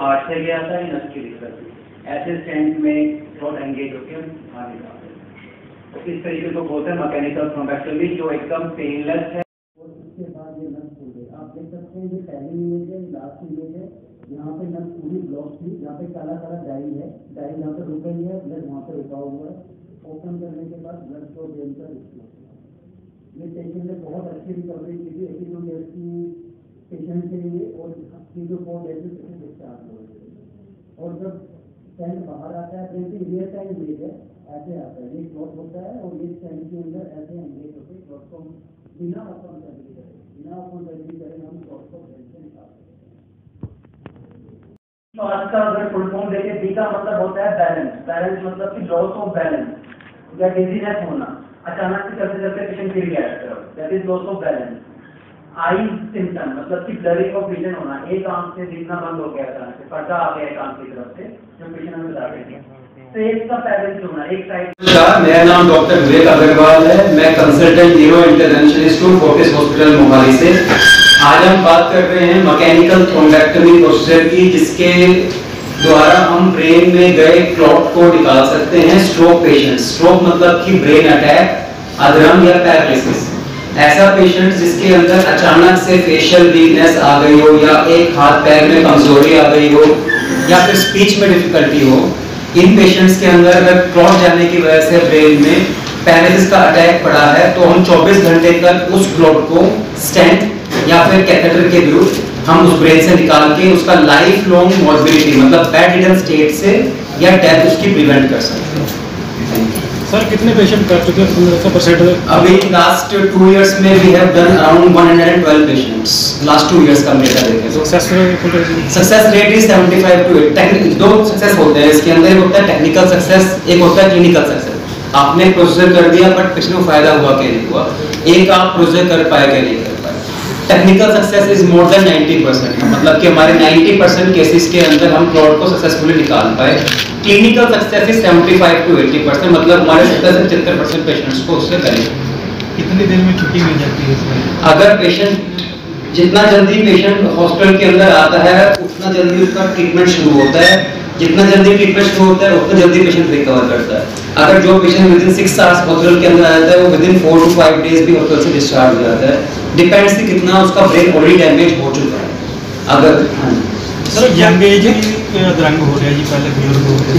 Heart से गया था, नस की दिक्कत थी। ऐसे स्टेंट में क्लॉट एंगेज होकर बाहर निकालते हैं। तो इस तरीके को बोलते हैं मैकेनिकल थ्रोम्बेक्टोमी, जो एकदम पेनलेस है। और उसके बाद ये नस खुल गई। आप देख सकते हैं ये पहली इमेज है, लास्ट इमेज है। यहाँ पे नस पूरी ब्लॉक थी, यहाँ पे काला काला डाई है, डाई यहाँ पे रुक गई है, ब्लड वहाँ पे रुका हुआ है। ओपन करने के बाद ब्लड फ्लो डेंटर ये पेशेंट ने बहुत अच्छी रिकवरी की थी। 82 ईयर्स की पेशेंट के लिए और 3-4 डेज में पेशेंट डिस्चार्ज हो गए। और जब स्टेंट बाहर आता है तो रियल टाइम इमेज है, ऐसे आता है, ये क्लॉट होता है और ये स्टेंट के अंदर ऐसे एंगेज होते हैं। क्लॉट को बिना ओपन सर्जरी करे हम क्लॉट को ब्रेन से निकालते हैं। तो आज का अगर फुल फॉर्म देखें, बी का मतलब होता है बैलेंस। बैलेंस मतलब कि लॉस ऑफ बैलेंस या डिजीनेस होना, अचानक से चलते चलते पेशेंट गिर गया, that is loss of balance. I symptom मतलब कि ब्लरिंग ऑफ विजन होना, एक आंख से दिखना बंद हो गया अचानक से, पर्दा आ गया एक आंख की तरफ से, जो पेशेंट हमें बता रहे थे। तो एक का पैरेंट होना, एक साइड। मेरा नाम डॉक्टर विवेक अग्रवाल है, मैं कंसल्टेंट न्यूरो इंटरवेंशनिस्ट हूँ फोर्टिस हॉस्पिटल मोहाली से। आज हम बात कर रहे हैं मैकेनिकल थ्रोम्बेक्टोमी प्रोसीजर की, जिसके द्वारा हम ब्रेन में गए क्लॉट को निकाल सकते हैं स्ट्रोक पेशेंट। स्ट्रोक मतलब कि ब्रेन अटैक, अधरंग या पैरालिसिस। ऐसा पेशेंट जिसके अंदर अचानक से फेशियल वीकनेस आ गई हो, या एक हाथ पैर में कमजोरी आ गई हो, या फिर स्पीच में डिफिकल्टी हो, इन पेशेंट्स के अंदर अगर क्लॉट जाने की वजह से ब्रेन में पैरालिसिस का अटैक पड़ा है, तो हम 24 घंटे तक उस क्लॉट को स्टेंट या फिर कैथेटर के थ्रू हम उस ब्रेन से निकाल के उसका लाइफ लॉन्ग मॉर्बिडिटी मतलब बेड रिडन स्टेट से या डेथ उसकी प्रिवेंट कर सकते हैं। सर कितने पेशेंट कर चुके हैं 15%? अभी लास्ट 2 इयर्स में we have done around 112 patients. Last 2 years का डेटा देखें तो सक्सेस रेट इज 75 to 8। दो सक्सेस होते हैं इसके अंदर, एक होता है टेक्निकल सक्सेस, एक होता है क्लिनिकल सक्सेस। आपने प्रोसीजर कर दिया बट पेशेंट को फायदा हुआ कि नहीं हुआ, एक आप प्रोसीजर कर पाए कि नहीं कर पाए। Technical success is more than 90%, मतलब कि हमारे 90% केसेस के अंदर हम क्लॉट को सक्सेसफुली निकाल पाए। क्लिनिकल सक्सेस इज 75 to 80%, मतलब हमारे 70 से 75% पेशेंट्स को उससे करेंगे। कितनी देर में छुट्टी मिल जाती है इसमें? अगर पेशेंट जितना जल्दी पेशेंट हॉस्पिटल के अंदर आता है उतना जल्दी उसका ट्रीटमेंट शुरू होता है, जितना जल्दी ट्रीटमेंट शुरू होता है उतना जल्दी पेशेंट रिकवर करता है। अगर जो पेशेंट विदिन 6 आवर्स हॉस्पिटल के अंदर आ जाता है, वो विदिन 4 to 5 डेज भी हॉस्पिटल से डिस्चार्ज हो जाता है। डिपेंड्स कि कितना उसका ब्रेन ऑलरेडी डैमेज हो चुका है। अगर सर यंग एज में अधरंग हो गया जी, पहले बुजुर्ग हो गए,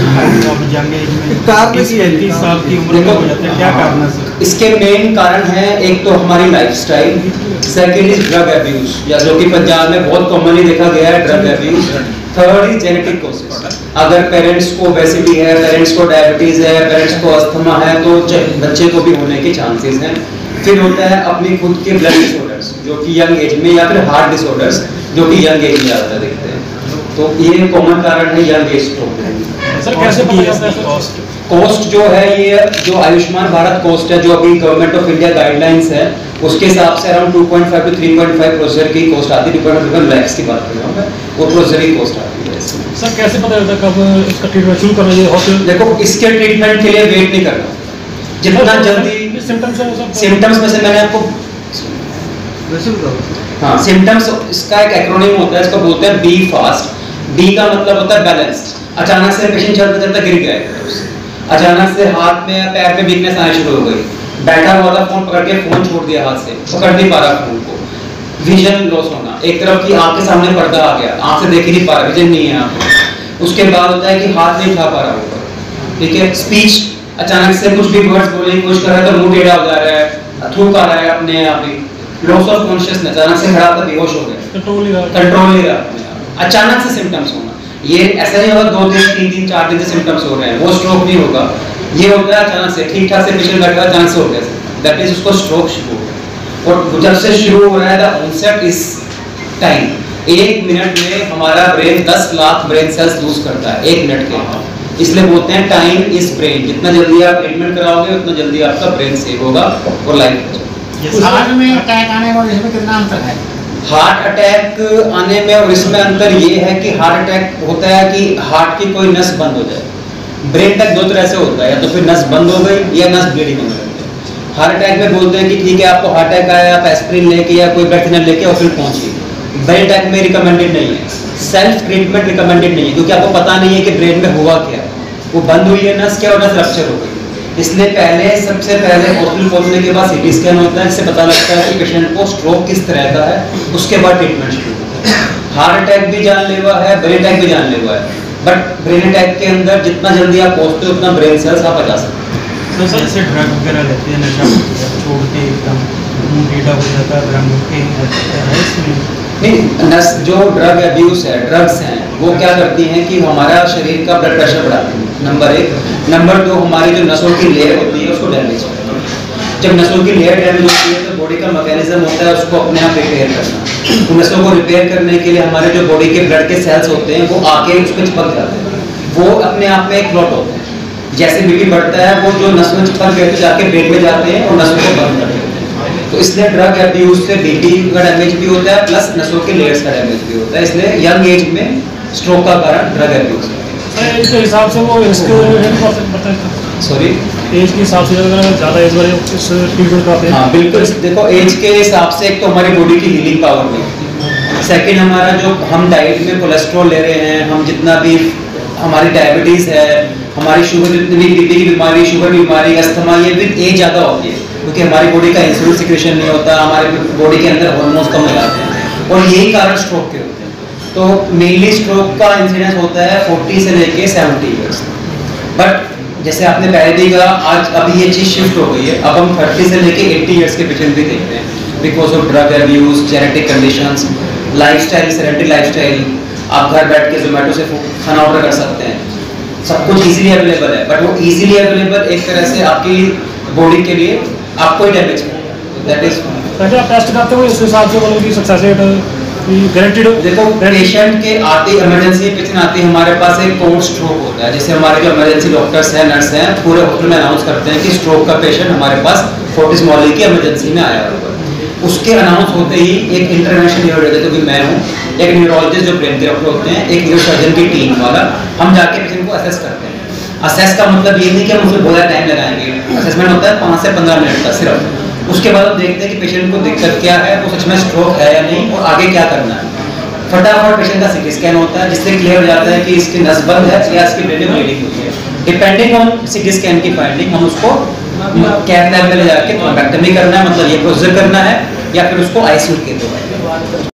अब यंग एज में 30 साल की उम्र में हो जाता है, क्या कारण है सर? इसके मेन कारण है, एक तो हमारी lifestyle, second is drug abuse, या जो कि पंजाब में बहुत कॉमनली देखा गया है drug abuse. Third is genetic causes. अगर पेरेंट्स को ओबेसिटी है, पेरेंट्स को डायबिटीज है, पेरेंट्स को अस्थमा है, तो बच्चे को भी होने के चांसेस हैं। फिर होता है अपनी खुद के ब्लड डिसऑर्डर्स जो कि यंग एज में, या फिर हार्ट डिसऑर्डर्स जो कि यंग एज में ज़्यादा दिखते हैं। तो ये कॉमन कारण है यंग एज स्ट्रोक। सर कैसे पता चलता है कॉस्ट जो है, ये जो आयुष्मान भारत कॉस्ट है, जो अभी गवर्नमेंट ऑफ इंडिया गाइडलाइंस है, उसके हिसाब से अराउंड 2.5 to 3.5 प्रोसीजर की कॉस्ट आती है। 2.5 lakhs की बात कर रहा हूँ मैं, वो प्रोसीजर की कॉस्ट आती है। सर कैसे पता चलता है कब इसका ट्रीटमेंट शुरू करना चाहिए हॉस्पिटल? देखो, इसके ट्रीटमेंट के लिए वेट नहीं करना, जितना जल्दी सिम्टम्स में से मैंने आपको हाँ सिम्टम्स, इसका एक एक्रोनिम होता है, इसको बोलते हैं बी फास्ट। बी का मतलब होता है बैलेंस। अचानक से पेशेंट चलते चलते गिर गया, अचानक से हाथ में या पैर में वीकनेस आनी शुरू हो गई, बैठा हुआ था फोन पकड़ के फोन छोड़ दिया, हाथ से पकड़ नहीं पा रहा फोन को। विजन लॉस होना, एक तरफ की आंख के सामने पर्दा आ गया, आंख से देख ही नहीं पा रहा, विजन नहीं है आंख में। उसके बाद होता है कि हाथ नहीं उठा पा रहा होगा, ठीक है। स्पीच, अचानक से कुछ भी वर्ड्स बोलने की कोशिश कर रहा है तो मुंह टेढ़ा हो जा रहा है, थूक आ रहा है अपने आप ही। लॉस ऑफ कॉन्शियसनेस, अचानक से खड़ा होकर बेहोश हो गया, कंट्रोल नहीं रहा। अचानक से सिम्टम्स होना, ये ऐसा नहीं होगा 2 दिन 3 दिन 4 दिन से सिम्टम्स हो रहे हैं, वो स्ट्रोक नहीं होगा। ये होता है अचानक से, ठीक ठाक से पेशेंट बैठा अचानक से हो गया, दैट इज उसको स्ट्रोक शुरू हो गया। और जब से शुरू हो रहा है the onset is time, 1 minute में हमारा brain 10 lakh brain cells lose करता है 1 मिनट के, इसलिए बोलते हैं टाइम इज ब्रेन। जितना जल्दी आप ट्रीटमेंट कराओगे उतना जल्दी आपका ब्रेन सेव होगा और लाइफ बचेगी। हार्ट में अटैक आने में और इसमें कितना अंतर है? हार्ट अटैक आने में और इसमें अंतर ये है कि हार्ट अटैक होता है कि हार्ट की कोई नस बंद हो जाए। ब्रेन तक 2 तरह से होता है, या तो फिर नस बंद हो गई या नस ब्लीडिंग होने लगती है। हार्ट अटैक में बोलते हैं कि ठीक है आपको हार्ट अटैक आया, आप एस्पिरिन लेके या कोई ब्रेथिनल लेके और फिर पहुंचिए। ब्रेन अटैक में रिकमेंडेड नहीं है, सेल्फ ट्रीटमेंट रिकमेंडेड नहीं है, क्योंकि आपको पता नहीं है कि ब्रेन में हुआ क्या, वो बंद हुई है नस क्या और नस रप्चर हो गई। इसलिए सबसे पहले हॉस्पिटल पहुंचने के बाद सीटी स्कैन होता है, जिससे पता लगता है कि पेशेंट को स्ट्रोक किस तरह का है, उसके बाद ट्रीटमेंट शुरू होता है। हार्ट अटैक भी जानलेवा है, ब्रेन अटैक भी जानलेवा है, बट ब्रेन अटैक के अंदर जितना जल्दी आप पहुंचते हो उतना ब्रेन सेल्स आप बचा सकते हैं। सर जैसे ड्रग वगैरह लेते हैं, नशा छोड़ के एकदम टेढ़ा हो जाता है, ड्रग है इसमें नहीं, नस जो ड्रग अब्यूज है, ड्रग्स हैं, वो क्या करती हैं कि हमारा शरीर का ब्लड प्रेशर बढ़ाती है, नंबर 1। नंबर 2, हमारी जो नसों की लेयर होती है उसको डैमेज करती है। जब नसों की लेयर डैमेज होती है तो बॉडी का मैकेनिज्म होता है उसको अपने आप रिपेयर करना। तो नसों को रिपेयर करने के लिए हमारे जो बॉडी के ब्लड के सेल्स होते हैं वो आके उस पर चिपक जाते हैं, वो अपने आप में एक क्लॉट होते हैं। जैसे बीपी बढ़ता है वो जो नस में चिपक गए तो जाके ब्रेन में जाते हैं और नसों को बंद कर देते हैं। तो इसलिए ड्रग अब्यूज से बीपी का डैमेज भी होता है प्लस नसों के लेयर्स का डैमेज भी होता है, इसलिए यंग एज में स्ट्रोक का कारण ड्रग अब्यूज है। एज के हिसाब से वो इसके सॉरी एज के हिसाब से ज़्यादा एज वाले इस ट्रीटमेंट कराते हैं। हाँ बिल्कुल, देखो एज के हिसाब से एक तो हमारी बॉडी की हीलिंग पावर नहीं, सेकेंड हमारा जो हम डाइट में कोलेस्ट्रॉल ले रहे हैं, हम जितना भी हमारी डायबिटीज़ है, हमारी शुगर, जितनी भी बीपी की बीमारी, शुगर की बीमारी, अस्थमा, ये भी एज ज़्यादा होती है क्योंकि हमारी बॉडी का इंसुलिन सिक्रेशन नहीं होता, हमारे बॉडी के अंदर हार्मोन्स कम हो जाते हैं और यही कारण स्ट्रोक के होते हैं। तो मेनली स्ट्रोक का इंसिडेंस होता है 40 से लेके 70 ईयर्स। बट जैसे आपने पहले भी कहा, आज अभी ये चीज़ शिफ्ट हो गई है, अब हम 30 से लेके 80 ईयर्स के पेशेंट भी देखते हैं because of drug abuse, genetic conditions, lifestyle, sedentary lifestyle. आप घर बैठ के जोमेटो से खाना ऑर्डर कर सकते हैं, सब कुछ इजीली अवेलेबल है, बट वो इजीली अवेलेबल एक तरह से आपकी बॉडी के लिए आपको ही डैमेज करेगा। दैट इज पहले आप टेस्ट करते हो इस हिसाब से मतलब कि सक्सेस रेट गारंटीड हो। देखो पेशेंट के आते इमरजेंसी पेशेंट आते हमारे पास एक कोल्ड स्ट्रोक होता है, जैसे हमारे जो इमरजेंसी डॉक्टर्स हैं, नर्स हैं, पूरे हॉस्पिटल में अनाउंस करते हैं कि स्ट्रोक का पेशेंट हमारे पास फोर्टिस मॉली की इमरजेंसी में आया हुआ है। उसके अनाउंस होते ही एक इंटरवेंशन न्यूरोलॉजिस्ट, जो कि मैं हूँ, एक न्यूरोलॉजिस्ट जो ब्रेन के डॉक्टर होते हैं, एक न्यूरोसर्जन की टीम वाला, हम जाके पेशेंट को असेस करते हैं। असेस का मतलब ये नहीं कि हम उसमें बहुत टाइम लगाएंगे, असेसमेंट होता है 5 से 15 मिनट का सिर्फ। उसके बाद हम देखते हैं कि पेशेंट को दिक्कत क्या है, वो सच में स्ट्रोक है या नहीं और आगे क्या करना है। फटाफट पेशेंट का सीटी स्कैन होता है जिससे क्लियर हो जाता है कि इसकी नस बंद है या इसकी ब्रेन में ब्लीडिंग हुई है। डिपेंडिंग ऑन सीटी स्कैन की फाइंडिंग हम उसको कैथ लैब में ले जाके थ्रोम्बेक्टमी करना है, मतलब ये प्रोसीजर करना है, या फिर उसको आईसीयू के दो।